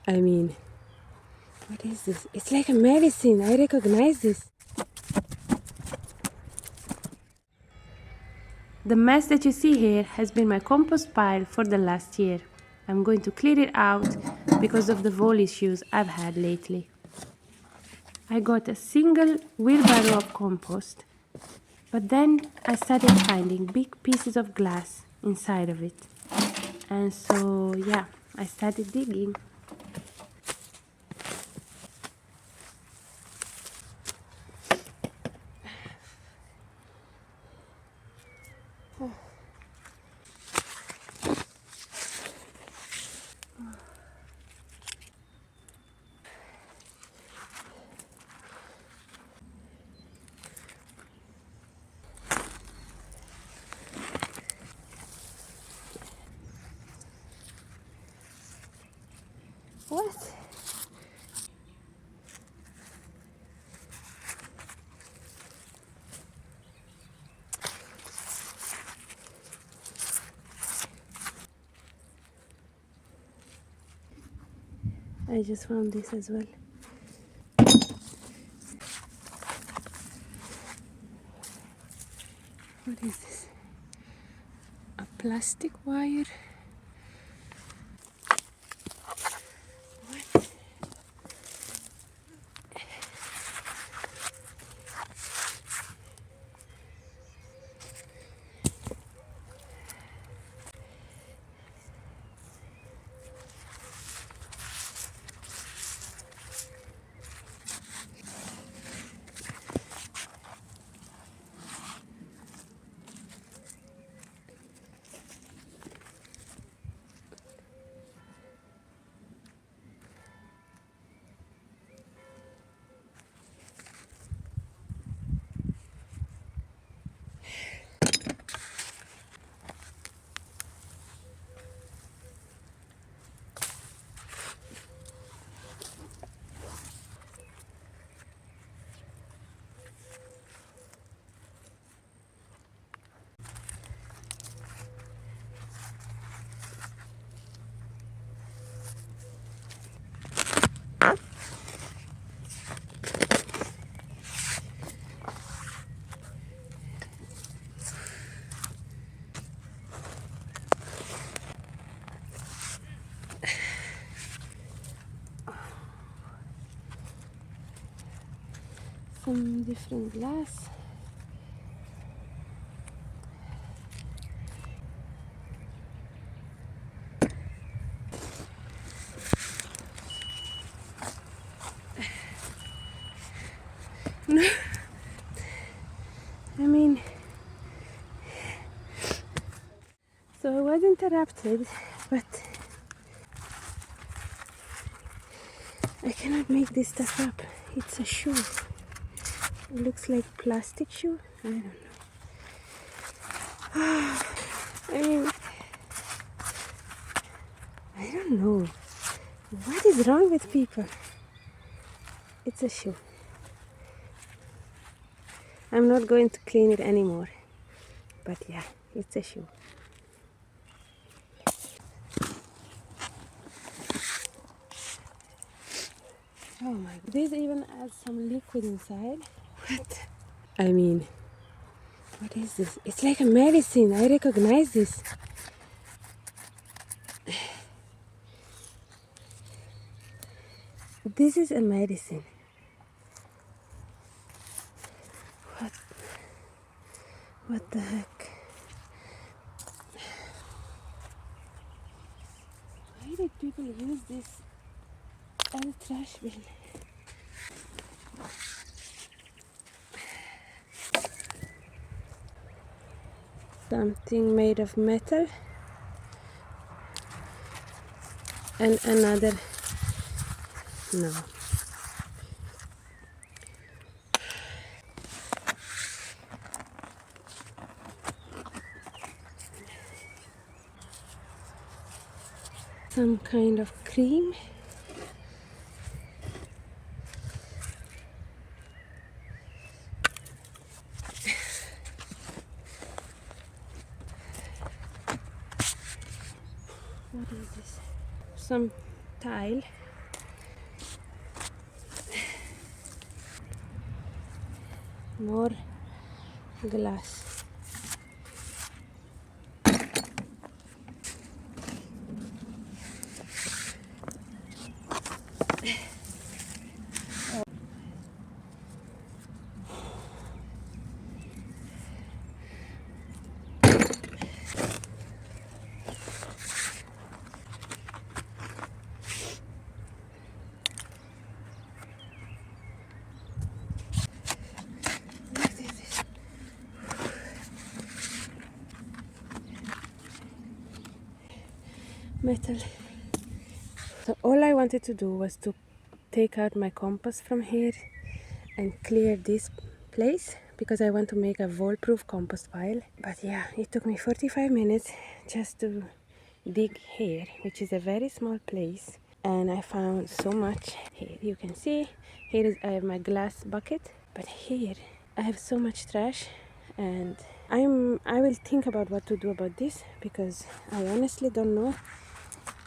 I mean, what is this? It's like a medicine. I recognize this. The mess that you see here has been my compost pile for the last year. I'm going to clear it out because of the wall issues I've had lately. I got a single wheelbarrow of compost, but then I started finding big pieces of glass inside of it. And so, yeah, I started digging. What? I just found this as well. What is this? A plastic wire? What? Some different glass. I mean, so I was interrupted, but I cannot make this stuff up. It's a shoe. It looks like plastic shoe. I don't know. I mean, I don't know. What is wrong with people? It's a shoe. I'm not going to clean it anymore. But yeah, it's a shoe. Oh my god. This even has some liquid inside. What? I mean, what is this? It's like a medicine. I recognize this. This is a medicine. What the heck? Why did people use this as a trash bin? Something made of metal and another no. Some kind of cream. What is this? Some tile. more glass. Metal. So all I wanted to do was to take out my compost from here and clear this place because I want to make a wall-proof compost pile. But yeah, it took me 45 minutes just to dig here, which is a very small place, and I found so much. Here you can see, here is I have my glass bucket, but here I have so much trash, and I will think about what to do about this because I honestly don't know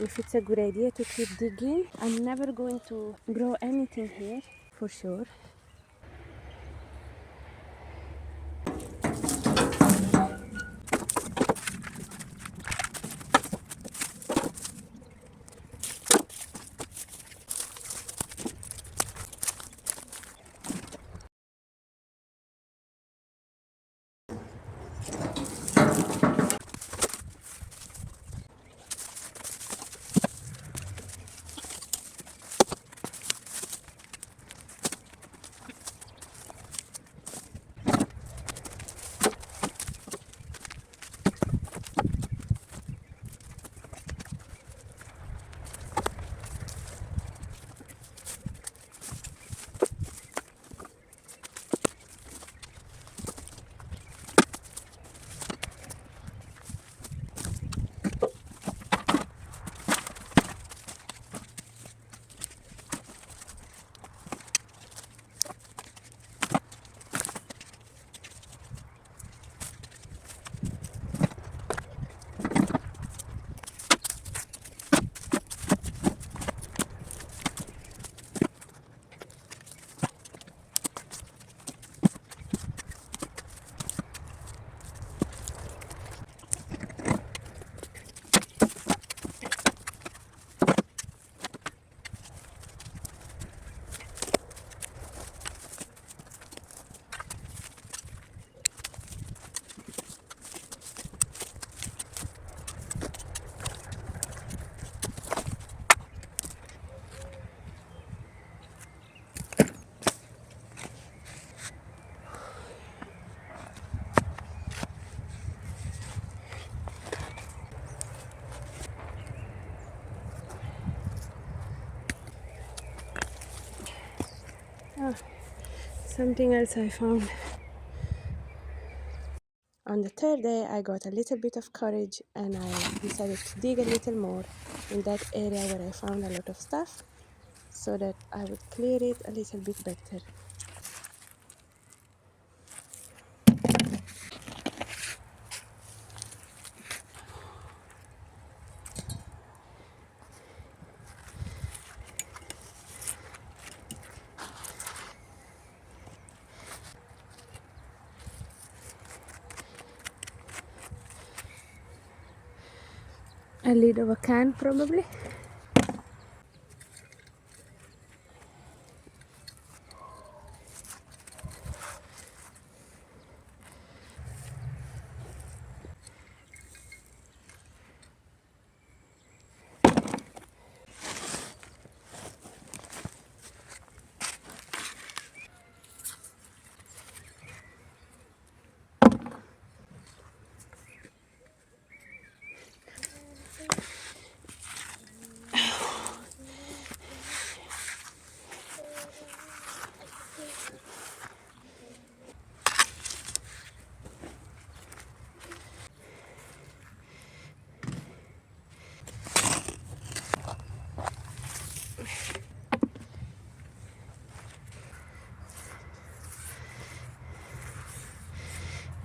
if it's a good idea to keep digging. I'm never going to grow anything here for sure. Oh, something else I found. On the third day, I got a little bit of courage and I decided to dig a little more in that area where I found a lot of stuff so that I would clear it a little bit better. A lid of a can, probably.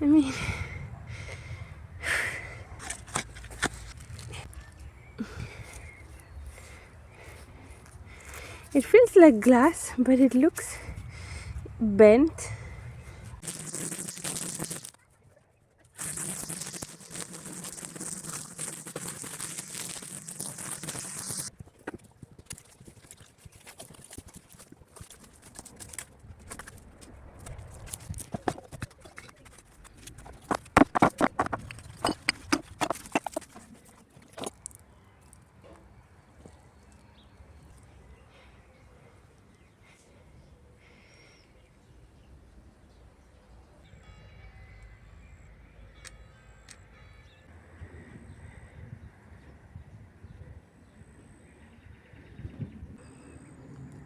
I mean, it feels like glass, but it looks bent.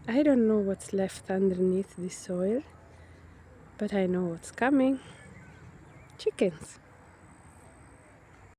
I don't know what's left underneath the soil, but I know what's coming. Chickens.